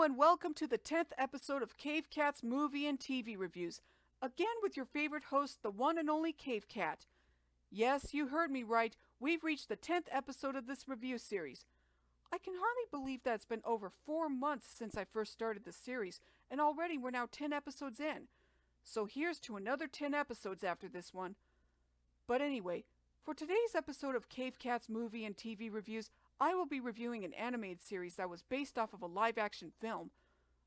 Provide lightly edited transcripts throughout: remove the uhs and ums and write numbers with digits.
and welcome to the 10th episode of Cave Cat's movie and TV reviews. Again with your favorite host, the one and only Cave Cat. Yes, you heard me right. We've reached the 10th episode of this review series. I can hardly believe that it's been over 4 months since I first started the series, and already we're now 10 episodes in. So here's to another 10 episodes after this one. But anyway, for today's episode of Cave Cat's movie and TV reviews, I will be reviewing an animated series that was based off of a live-action film.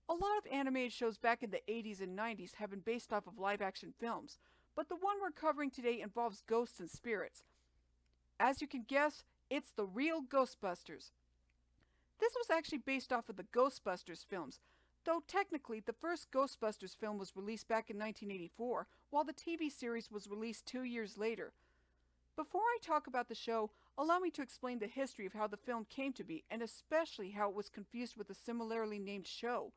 A lot of animated shows back in the 80s and 90s have been based off of live-action films, but the one we're covering today involves ghosts and spirits. As you can guess, it's the Real Ghostbusters. This was actually based off of the Ghostbusters films, though technically the first Ghostbusters film was released back in 1984, while the TV series was released 2 years later. Before I talk about the show, allow me to explain the history of how the film came to be, and especially how it was confused with a similarly named show.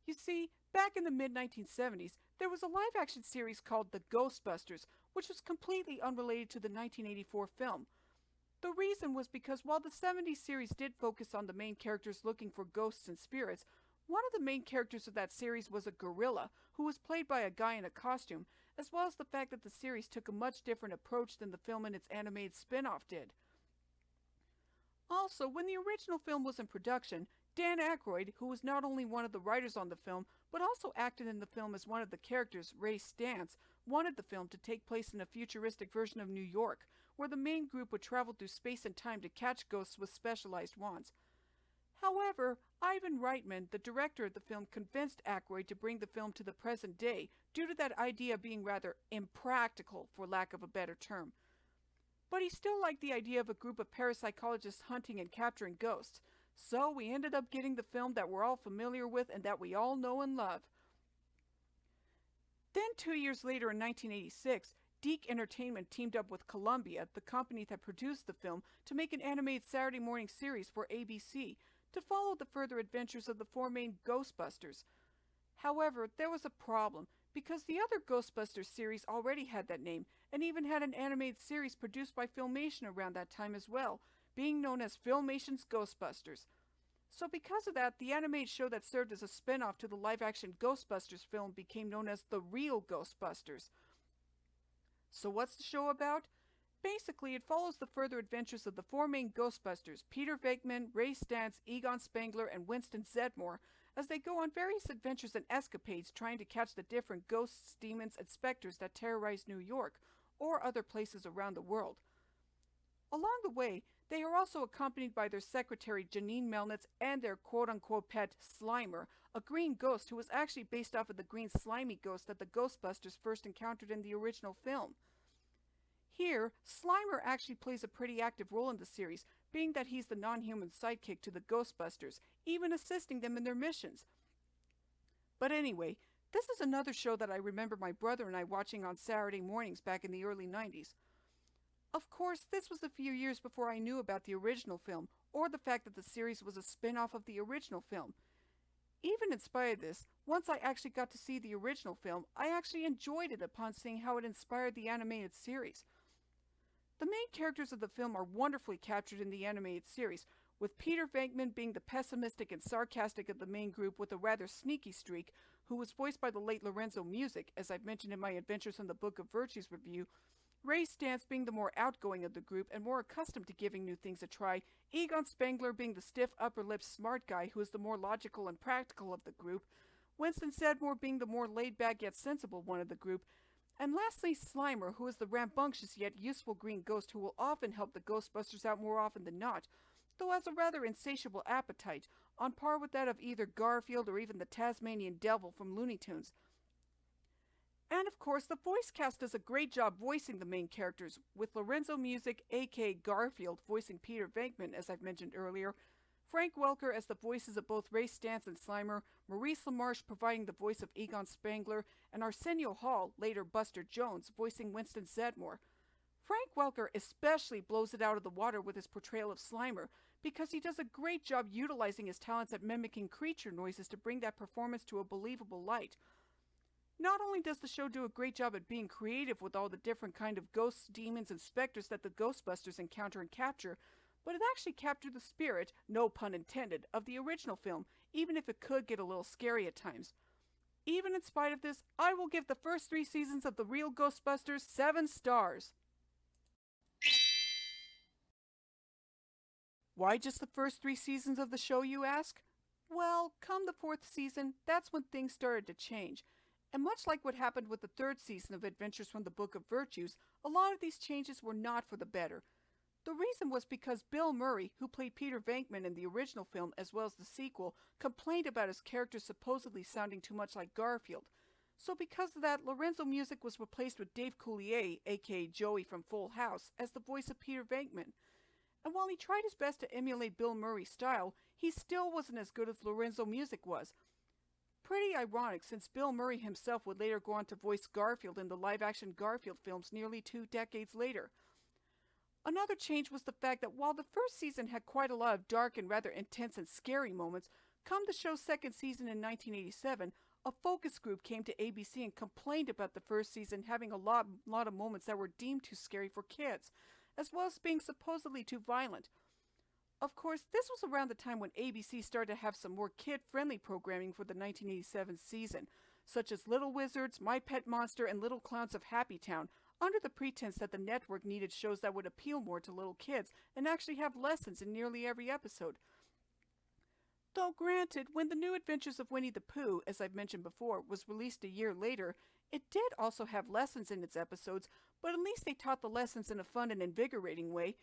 You see, back in the mid-1970s, there was a live-action series called The Ghostbusters, which was completely unrelated to the 1984 film. The reason was because while the 70s series did focus on the main characters looking for ghosts and spirits, one of the main characters of that series was a gorilla, who was played by a guy in a costume, as well as the fact that the series took a much different approach than the film and its animated spin-off did. Also, when the original film was in production, Dan Aykroyd, who was not only one of the writers on the film, but also acted in the film as one of the characters, Ray Stantz, wanted the film to take place in a futuristic version of New York, where the main group would travel through space and time to catch ghosts with specialized wands. However, Ivan Reitman, the director of the film, convinced Aykroyd to bring the film to the present day due to that idea being rather impractical, for lack of a better term. But he still liked the idea of a group of parapsychologists hunting and capturing ghosts, so we ended up getting the film that we're all familiar with and that we all know and love. Then 2 years later in 1986, Deke Entertainment teamed up with Columbia, the company that produced the film, to make an animated Saturday morning series for ABC, to follow the further adventures of the four main Ghostbusters. However, there was a problem, because the other Ghostbusters series already had that name, and even had an animated series produced by Filmation around that time as well, being known as Filmation's Ghostbusters. So because of that, the animated show that served as a spin-off to the live-action Ghostbusters film became known as The Real Ghostbusters. So what's the show about? Basically, it follows the further adventures of the four main Ghostbusters, Peter Venkman, Ray Stantz, Egon Spengler, and Winston Zeddemore, as they go on various adventures and escapades trying to catch the different ghosts, demons, and specters that terrorize New York, or other places around the world. Along the way, they are also accompanied by their secretary Janine Melnitz and their quote-unquote pet Slimer, a green ghost who was actually based off of the green slimy ghost that the Ghostbusters first encountered in the original film. Here, Slimer actually plays a pretty active role in the series, being that he's the non-human sidekick to the Ghostbusters, even assisting them in their missions. But anyway, this is another show that I remember my brother and I watching on Saturday mornings back in the early 90s. Of course, this was a few years before I knew about the original film, or the fact that the series was a spin-off of the original film. Even in spite of this, once I actually got to see the original film, I actually enjoyed it upon seeing how it inspired the animated series. The main characters of the film are wonderfully captured in the animated series, with Peter Venkman being the pessimistic and sarcastic of the main group with a rather sneaky streak, who was voiced by the late Lorenzo Music, as I've mentioned in my Adventures in the Book of Virtues review, Ray Stantz being the more outgoing of the group and more accustomed to giving new things a try, Egon Spengler being the stiff upper-lip smart guy who is the more logical and practical of the group, Winston Zeddemore being the more laid-back yet sensible one of the group, and lastly Slimer, who is the rambunctious yet useful green ghost who will often help the Ghostbusters out more often than not, though has a rather insatiable appetite, on par with that of either Garfield or even the Tasmanian Devil from Looney Tunes. And of course, the voice cast does a great job voicing the main characters, with Lorenzo Music, aka Garfield, voicing Peter Venkman, as I've mentioned earlier, Frank Welker as the voices of both Ray Stantz and Slimer, Maurice LaMarche providing the voice of Egon Spengler, and Arsenio Hall, later Buster Jones, voicing Winston Zeddemore. Frank Welker especially blows it out of the water with his portrayal of Slimer, because he does a great job utilizing his talents at mimicking creature noises to bring that performance to a believable light. Not only does the show do a great job at being creative with all the different kind of ghosts, demons, and specters that the Ghostbusters encounter and capture, but it actually captured the spirit, no pun intended, of the original film, even if it could get a little scary at times. Even in spite of this, I will give the first 3 seasons of The Real Ghostbusters 7 stars. Why just the first 3 seasons of the show, you ask? Well, come the 4th season, that's when things started to change. And much like what happened with the 3rd season of Adventures from the Book of Virtues, a lot of these changes were not for the better. The reason was because Bill Murray, who played Peter Venkman in the original film as well as the sequel, complained about his character supposedly sounding too much like Garfield. So because of that, Lorenzo Music was replaced with Dave Coulier, aka Joey from Full House, as the voice of Peter Venkman. And while he tried his best to emulate Bill Murray's style, he still wasn't as good as Lorenzo Music was. Pretty ironic, since Bill Murray himself would later go on to voice Garfield in the live-action Garfield films nearly 2 decades later. Another change was the fact that while the first season had quite a lot of dark and rather intense and scary moments, come the show's 2nd season in 1987, a focus group came to ABC and complained about the first season having a lot of moments that were deemed too scary for kids, as well as being supposedly too violent. Of course, this was around the time when ABC started to have some more kid-friendly programming for the 1987 season, such as Little Wizards, My Pet Monster, and Little Clowns of Happy Town, under the pretense that the network needed shows that would appeal more to little kids and actually have lessons in nearly every episode. Though granted, when The New Adventures of Winnie the Pooh, as I've mentioned before, was released a year later, it did also have lessons in its episodes, but at least they taught the lessons in a fun and invigorating way.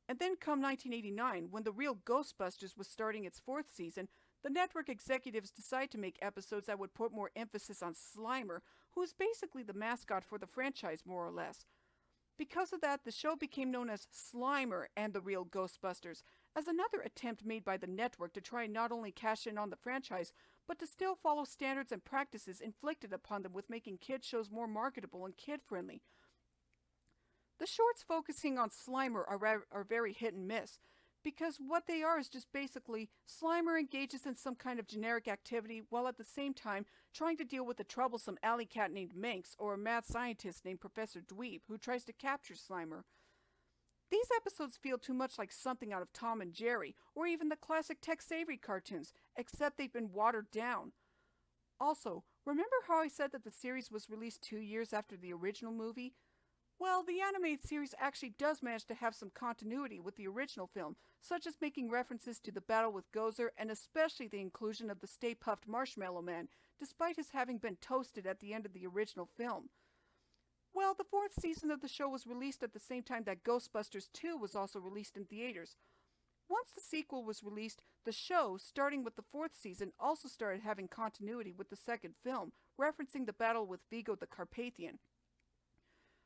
And then come 1989, when The Real Ghostbusters was starting its 4th season, the network executives decided to make episodes that would put more emphasis on Slimer, who is basically the mascot for the franchise more or less. Because of that, the show became known as Slimer and The Real Ghostbusters, as another attempt made by the network to try and not only cash in on the franchise, but to still follow standards and practices inflicted upon them with making kids shows more marketable and kid-friendly. The shorts focusing on Slimer are very hit and miss, because what they are is just basically Slimer engages in some kind of generic activity while at the same time trying to deal with a troublesome alley cat named Manx or a mad scientist named Professor Dweeb who tries to capture Slimer. These episodes feel too much like something out of Tom and Jerry or even the classic Tex Avery cartoons, except they've been watered down. Also, remember how I said that the series was released 2 years after the original movie? Well, the animated series actually does manage to have some continuity with the original film, such as making references to the battle with Gozer and especially the inclusion of the Stay Puft Marshmallow Man, despite his having been toasted at the end of the original film. Well, the 4th season of the show was released at the same time that Ghostbusters 2 was also released in theaters. Once the sequel was released, the show, starting with the 4th season, also started having continuity with the 2nd film, referencing the battle with Vigo the Carpathian.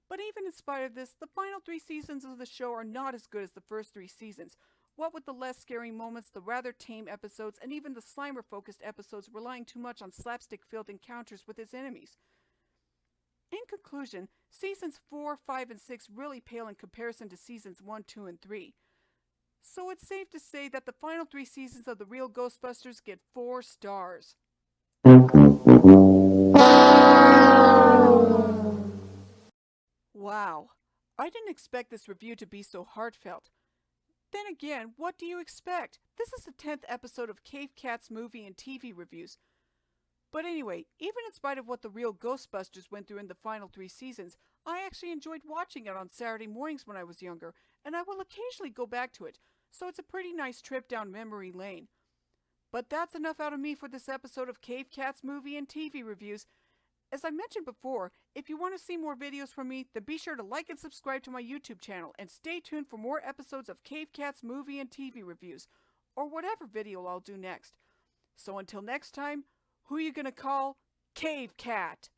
But even in spite of this, the final 3 seasons of the show are not as good as the first 3 seasons, what with the less scary moments, the rather tame episodes, and even the Slimer-focused episodes relying too much on slapstick-filled encounters with his enemies. In conclusion, seasons 4, 5, and 6 really pale in comparison to seasons 1, 2, and 3. So it's safe to say that the final 3 seasons of The Real Ghostbusters get 4 stars. Wow, I didn't expect this review to be so heartfelt. Then again, what do you expect? This is the 10th episode of Cave Cat's movie and TV reviews. But anyway, even in spite of what The Real Ghostbusters went through in the final 3 seasons, I actually enjoyed watching it on Saturday mornings when I was younger, and I will occasionally go back to it, so it's a pretty nice trip down memory lane. But that's enough out of me for this episode of Cave Cat's movie and TV reviews. As I mentioned before, if you want to see more videos from me, then be sure to like and subscribe to my YouTube channel, and stay tuned for more episodes of Cave Cat's movie and TV reviews, or whatever video I'll do next. So until next time, who you gonna call? Cave Cat!